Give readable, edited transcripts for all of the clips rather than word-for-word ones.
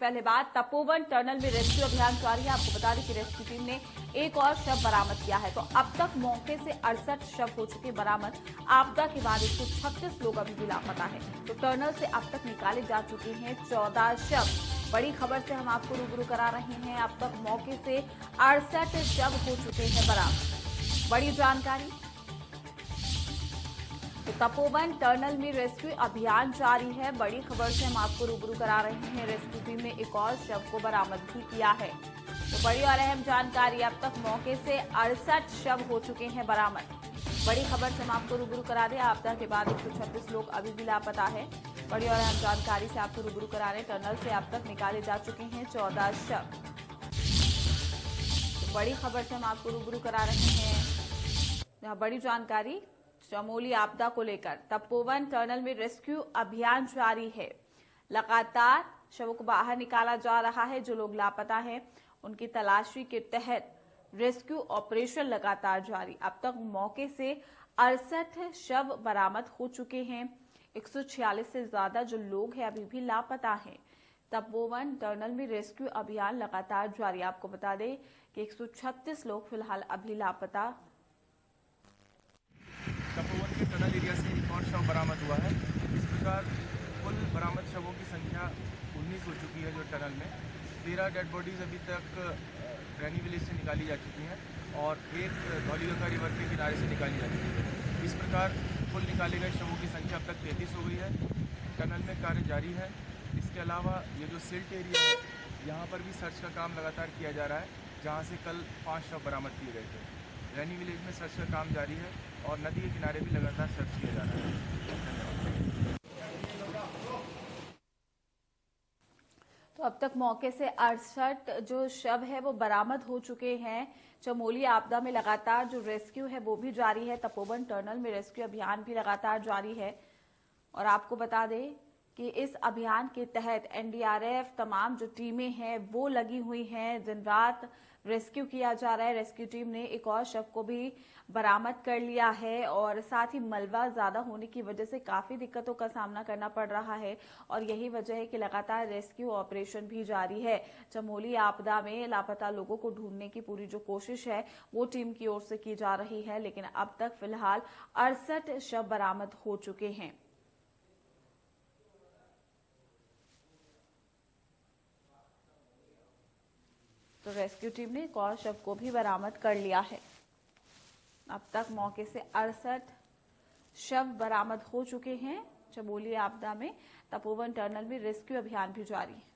पहले बात, तपोवन टनल में रेस्क्यू अभियान जारी है। आपको बता दें कि रेस्क्यू टीम ने एक और शव बरामद किया है। तो अब तक मौके से 68 शव हो चुके बरामद। आपदा के बाद 136 लोग अभी भी लापता है। तो टनल से अब तक निकाले जा चुके हैं 14 शव। बड़ी खबर से हम आपको रूबरू करा रहे हैं। अब तक मौके से 68 शव हो चुके हैं बरामद। बड़ी जानकारी, तो तपोवन टनल में रेस्क्यू अभियान जारी है। बड़ी खबर से हम आपको रूबरू करा रहे हैं। रेस्क्यू टीम ने एक और शव को बरामद भी किया है। तो बड़ी और अहम जानकारी, अब तक मौके से 68 शव हो चुके हैं बरामद। बड़ी खबर से हम आपको रूबरू करा रहे हैं। आपदा के बाद 136 लोग अभी भी लापता है। बड़ी और अहम जानकारी से आपको रूबरू करा रहे हैं। टनल से अब तक निकाले जा चुके हैं 14 शव। तो बड़ी खबर से हम आपको रूबरू करा रहे हैं। बड़ी जानकारी चमोली आपदा को लेकर, तपोवन टनल में रेस्क्यू अभियान जारी है। लगातार शवों को बाहर निकाला जा रहा है। जो लोग लापता हैं उनकी तलाशी के तहत रेस्क्यू ऑपरेशन लगातार जारी। अब तक मौके से 68 शव बरामद हो चुके हैं। 146 से ज्यादा जो लोग हैं अभी भी लापता हैं। तपोवन टनल में रेस्क्यू अभियान लगातार जारी। आपको बता दें कि 136 लोग फिलहाल अभी लापता। तपोवन के टनल एरिया से एक और शव बरामद हुआ है। इस प्रकार कुल बरामद शवों की संख्या 19 हो चुकी है। जो टनल में 13 डेड बॉडीज अभी तक रैनी विलेज से निकाली जा चुकी हैं और एक धौलीगंगा रिवर के किनारे से निकाली जा चुकी है। इस प्रकार कुल निकाले गए शवों की संख्या अब तक 33 हो गई है। टनल में कार्य जारी है। इसके अलावा ये जो सिल्ट एरिया है, यहाँ पर भी सर्च का काम लगातार किया जा रहा है, जहाँ से कल 5 शव बरामद किए गए थे। रैनी विलेज में सर्च का काम जारी है और नदी के किनारे भी लगातार सर्च किया जा रहा है। धन्यवाद। तो अब तक मौके से 68 जो शव है वो बरामद हो चुके हैं। चमोली आपदा में लगातार जो रेस्क्यू है वो भी जारी है। तपोवन टनल में रेस्क्यू अभियान भी लगातार जारी है। और आपको बता दें कि इस अभियान के तहत एनडीआरएफ तमाम जो टीमें हैं वो लगी हुई हैं। दिन रात रेस्क्यू किया जा रहा है। रेस्क्यू टीम ने एक और शव को भी बरामद कर लिया है और साथ ही मलबा ज्यादा होने की वजह से काफी दिक्कतों का सामना करना पड़ रहा है और यही वजह है कि लगातार रेस्क्यू ऑपरेशन भी जारी है। चमोली आपदा में लापता लोगों को ढूंढने की पूरी जो कोशिश है वो टीम की ओर से की जा रही है, लेकिन अब तक फिलहाल 68 शव बरामद हो चुके हैं। तो रेस्क्यू टीम ने एक और शव को भी बरामद कर लिया है। अब तक मौके से 68 शव बरामद हो चुके हैं। चमोली आपदा में तपोवन टनल में रेस्क्यू अभियान भी जारी है।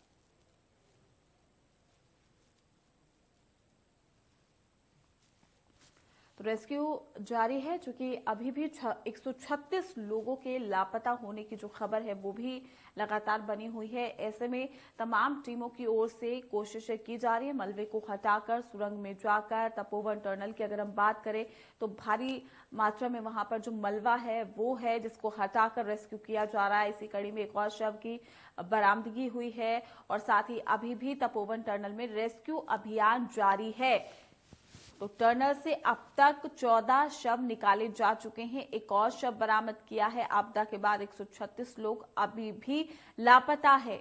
तो रेस्क्यू जारी है, चूंकि अभी भी 136 लोगों के लापता होने की जो खबर है वो भी लगातार बनी हुई है। ऐसे में तमाम टीमों की ओर से कोशिशें की जा रही है मलबे को हटाकर सुरंग में जाकर। तपोवन टनल की अगर हम बात करें तो भारी मात्रा में वहां पर जो मलबा है वो है जिसको हटाकर रेस्क्यू किया जा रहा है। इसी कड़ी में एक और शव की बरामदगी हुई है और साथ ही अभी भी तपोवन टनल में रेस्क्यू अभियान जारी है। तो टनल से अब तक 14 शव निकाले जा चुके हैं। एक और शव बरामद किया है। आपदा के बाद 136 लोग अभी भी लापता है।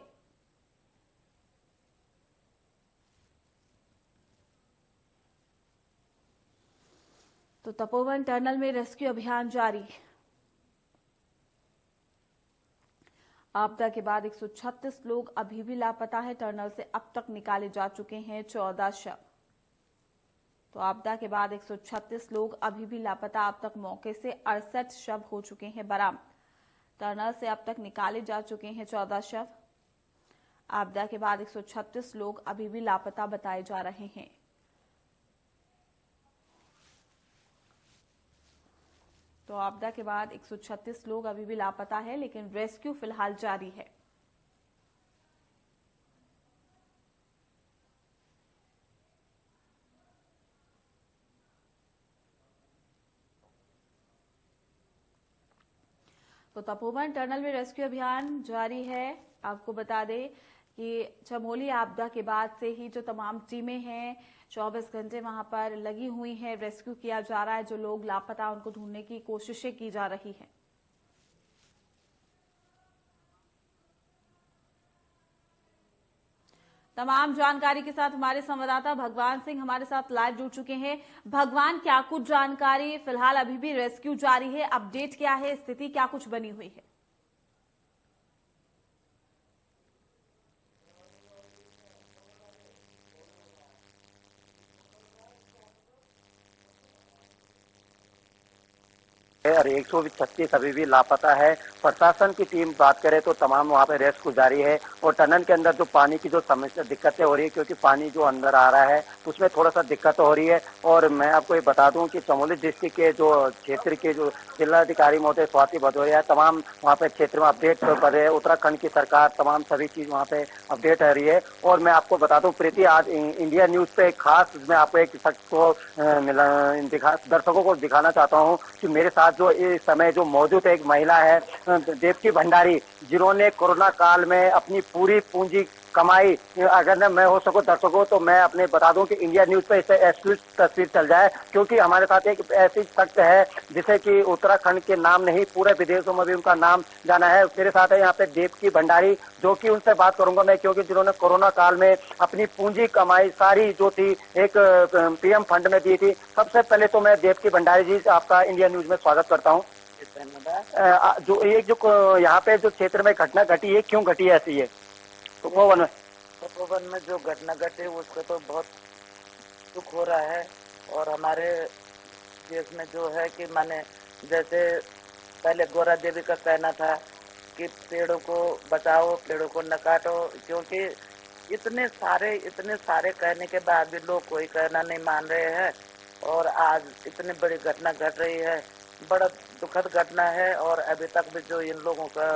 तो तपोवन टनल में रेस्क्यू अभियान जारी। आपदा के बाद 136 लोग अभी भी लापता है। टनल से अब तक निकाले जा चुके हैं 14 शव। तो आपदा के बाद 136 लोग अभी भी लापता। अब तक मौके से 68 शव हो चुके हैं बरामद। टनल से अब तक निकाले जा चुके हैं 14 शव। आपदा के बाद 136 लोग अभी भी लापता बताए जा रहे हैं। तो आपदा के बाद 136 लोग अभी भी लापता है, लेकिन रेस्क्यू फिलहाल जारी है। तो तपोवन टनल में रेस्क्यू अभियान जारी है। आपको बता दें कि चमोली आपदा के बाद से ही जो तमाम टीमें हैं 24 घंटे वहां पर लगी हुई हैं। रेस्क्यू किया जा रहा है। जो लोग लापता उनको ढूंढने की कोशिशें की जा रही हैं। तमाम जानकारी के साथ हमारे संवाददाता भगवान सिंह हमारे साथ लाइव जुड़ चुके हैं। भगवान, क्या कुछ जानकारी? फिलहाल अभी भी रेस्क्यू जारी है, अपडेट क्या है, स्थिति क्या कुछ बनी हुई है? और 136 अभी भी लापता है। प्रशासन की टीम बात करे तो तमाम वहाँ पे रेस्क्यू जारी है और टनल के अंदर जो पानी की जो समस्या दिक्कतें हो रही है, क्योंकि पानी जो अंदर आ रहा है उसमें थोड़ा सा दिक्कत हो रही है। और मैं आपको ये बता दूं कि चमोली डिस्ट्रिक्ट के जो क्षेत्र के जो जिलाधिकारी महोदय स्वाति भदौरिया तमाम वहाँ पे क्षेत्र में अपडेट कर रहे हैं। उत्तराखंड की सरकार तमाम सभी चीज वहाँ पे अपडेट हो रही है। और मैं आपको बता दूं प्रीति, आज इंडिया न्यूज पे खास मैं आपको एक शख्स को दर्शकों को दिखाना चाहता हूँ कि मेरे साथ जो इस समय जो मौजूद है एक महिला है देवकी भंडारी, जिन्होंने कोरोना काल में अपनी पूरी पूंजी कमाई, अगर मैं हो सकूं दर्शकों तो मैं अपने बता दूं कि इंडिया न्यूज पे इससे एक्सक्लूसिव तस्वीर चल जाए, क्योंकि हमारे साथ एक ऐसी शख्स है जिसे कि उत्तराखंड के नाम नहीं पूरे विदेशों में भी उनका नाम जाना है। मेरे साथ है यहाँ पे देवकी भंडारी, जो कि उनसे बात करूंगा मैं, क्योंकि जिन्होंने कोरोना काल में अपनी पूंजी कमाई सारी जो थी एक पीएम फंड में दी थी। सबसे पहले तो मैं देवकी भंडारी जी आपका इंडिया न्यूज में स्वागत करता हूँ। जो ये जो यहाँ पे जो क्षेत्र में घटना घटी है, क्यों घटी है ऐसी है? तपोवन में जो घटना घटी उसका तो बहुत दुख हो रहा है। और हमारे देश में जो है कि माने जैसे पहले गौरा देवी का कहना था कि पेड़ों को बचाओ, पेड़ों को न काटो, क्योंकि इतने सारे कहने के बाद भी लोग कोई कहना नहीं मान रहे हैं। और आज इतनी बड़ी घटना घट रही है, बड़ा दुखद घटना है। और अभी तक भी जो इन लोगों का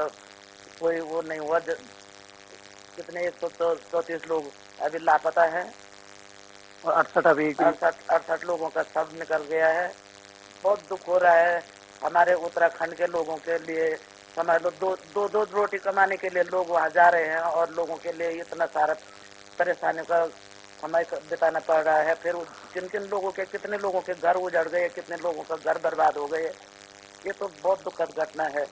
कोई वो नहीं हुआ, कितने 134 लोग अभी लापता है और 68 लोगों का शव निकल गया है। बहुत दुख हो रहा है हमारे उत्तराखंड के लोगों के लिए। समझ लो दो रोटी कमाने के लिए लोग वहाँ जा रहे हैं और लोगों के लिए इतना सारा परेशानी का समय बिताना पड़ रहा है। फिर किन लोगों के कितने लोगों के घर उजड़ गए, कितने लोगों का घर बर्बाद हो गए। ये तो बहुत दुखद घटना है।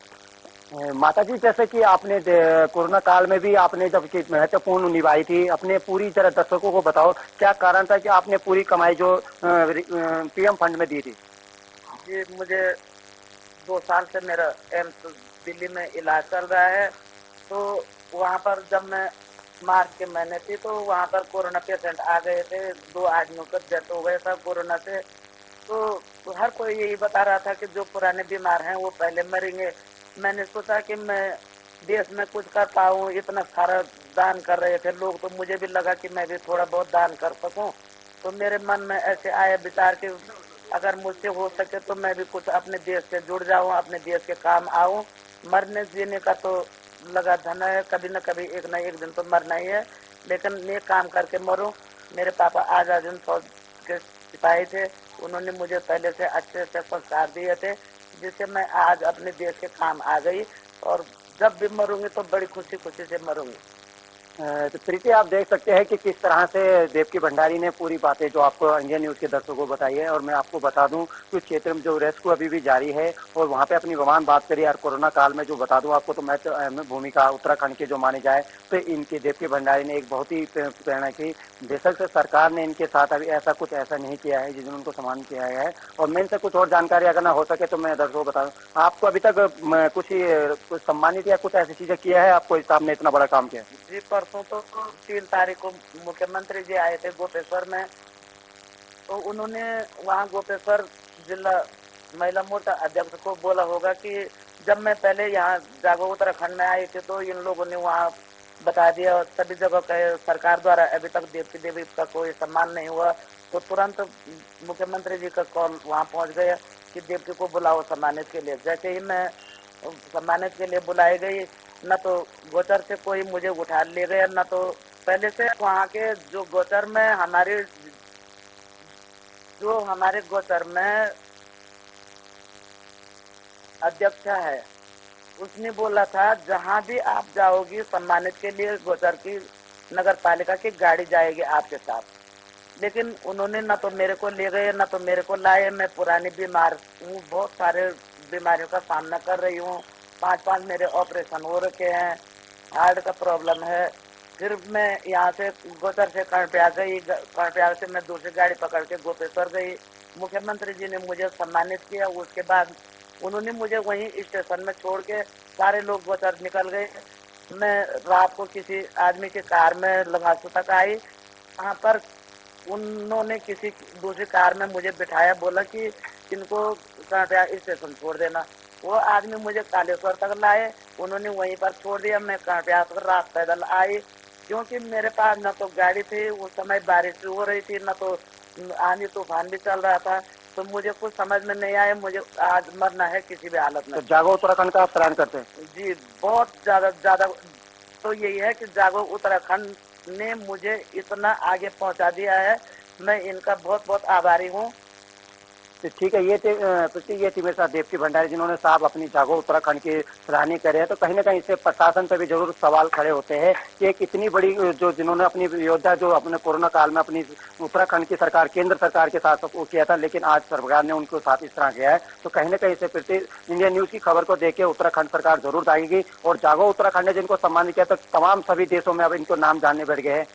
माता जी, जैसे कि आपने कोरोना काल में भी आपने जब कि महत्वपूर्ण निभाई थी, अपने पूरी तरह दर्शकों को बताओ क्या कारण था कि आपने पूरी कमाई जो पीएम फंड में दी थी? जी, मुझे 2 साल से मेरा एम्स दिल्ली में इलाज चल रहा है। तो वहाँ पर जब मैं मार्च के महीने थी तो वहाँ पर कोरोना पेशेंट आ गए थे। 2 आदमियों का डेथ हो गया था कोरोना से। तो हर कोई यही बता रहा था कि जो पुराने बीमार हैं वो पहले मरेंगे। मैंने सोचा कि मैं देश में कुछ कर पाऊँ, इतना सारा दान कर रहे थे लोग, तो मुझे भी लगा कि मैं भी थोड़ा बहुत दान कर सकूं। तो मेरे मन में ऐसे आया विचार कि अगर मुझसे हो सके तो मैं भी कुछ अपने देश से जुड़ जाऊं, अपने देश के काम आऊं। मरने जीने का तो लगा धन है, कभी न कभी एक न एक दिन तो मरना ही है, लेकिन नेक काम करके मरूं। मेरे पापा आजाद हिंद फौज के सिपाही थे, उन्होंने मुझे पहले से अच्छे से संस्कार दिए थे, जिससे मैं आज अपने देश के काम आ गई। और जब भी मरूंगी तो बड़ी खुशी खुशी से मरूंगी। तो प्रीति, आप देख सकते हैं कि किस तरह से देवकी भंडारी ने पूरी बातें जो आपको इंडिया न्यूज के दर्शकों को बताई है। और मैं आपको बता दूं कि उस क्षेत्र में जो रेस्क्यू अभी भी जारी है और वहां पे अपनी बवान बात करिए। और कोरोना काल में जो बता दूं आपको, तो मैं अहम भूमिका उत्तराखंड के जो माने जाए तो इनके देवकी भंडारी ने एक बहुत ही प्रेरणा की। बेशक से सरकार ने इनके साथ अभी ऐसा कुछ नहीं किया है जिन्होंने उनको सम्मान किया है। और मैं इनसे कुछ और जानकारी अगर ना हो सके तो मैं दर्शकों को बता दूं, आपको अभी तक कुछ सम्मानित या कुछ ऐसी चीजें किया है आपको इस साहब ने इतना बड़ा काम किया? जी, परसों तो 3 तारीख को मुख्यमंत्री जी आए थे गोपेश्वर में। तो उन्होंने वहाँ गोपेश्वर जिला महिला मोर्चा अध्यक्ष को बोला होगा कि जब मैं पहले यहाँ जागो उत्तराखंड में आई थी तो इन लोगों ने वहाँ बता दिया, और सभी जगह कहे सरकार द्वारा अभी तक देवकी देवी का कोई सम्मान नहीं हुआ। तो तुरंत मुख्यमंत्री जी का कॉल वहाँ पहुँच गया कि देवकी को बुलाओ सम्मानित के लिए। जैसे ही मैं सम्मानित के लिए बुलाई गई, न तो गोचर से कोई मुझे उठा ले गया, न तो पहले से वहाँ के जो गोचर में हमारे गोचर में अध्यक्ष है, उसने बोला था जहाँ भी आप जाओगी सम्मानित के लिए गोचर की नगर पालिका की गाड़ी जाएगी आपके साथ। लेकिन उन्होंने न तो मेरे को ले गए न तो मेरे को लाए। मैं पुरानी बीमार हूँ, बहुत सारे बीमारियों का सामना कर रही हूँ। 5 मेरे ऑपरेशन हो रखे हैं, हार्ट का प्रॉब्लम है, फिर मैं यहाँ से गोचर से कर्णप्रयाग गई, कर्णप्रयाग से मैं दूसरी गाड़ी पकड़ के गोपेश्वर गई। मुख्यमंत्री जी ने मुझे सम्मानित किया। उसके बाद उन्होंने मुझे वहीं स्टेशन में छोड़ के सारे लोग गोचर निकल गए। मैं रात को किसी आदमी की कार में लंगासू तक आई। वहाँ पर उन्होंने किसी दूसरी कार में मुझे बिठाया, बोला कि इनको कर्णप्रयाग स्टेशन छोड़ देना। वो आदमी मुझे कालेश्वर तक लाए, उन्होंने वहीं पर छोड़ दिया। मैं कर्णप्रयाग पर रात पैदल आई, क्योंकि मेरे पास न तो गाड़ी थी, उस समय बारिश हो रही थी, न तो आंधी तूफान भी चल रहा था। तो मुझे कुछ समझ में नहीं आया, मुझे आज मरना है किसी भी हालत में। तो जागो उत्तराखंड का आप सराहन करते हैं? जी, बहुत ज्यादा तो यही है कि जागो उत्तराखंड ने मुझे इतना आगे पहुंचा दिया है। मैं इनका बहुत बहुत आभारी हूँ। तो ठीक है, ये थी मेरे साथ देवकी भंडारी, जिन्होंने साहब अपनी जागो उत्तराखंड की सराहनीय करे हैं। तो कहीं ना कहीं इससे प्रशासन पर भी जरूर सवाल खड़े होते हैं कि एक इतनी बड़ी जो जिन्होंने अपनी योद्धा जो अपने कोरोना काल में अपनी उत्तराखंड की सरकार केंद्र सरकार के साथ वो किया था, लेकिन आज सरकार ने उनको साथ इस तरह किया है। तो कहीं ना कहीं इससे प्रति इंडिया न्यूज की खबर को देख के उत्तराखंड सरकार जरूर आएगी। और जागो उत्तराखंड ने जिनको सम्मानित किया, तो तमाम सभी देशों में अब इनको नाम जानने बढ़ गए हैं।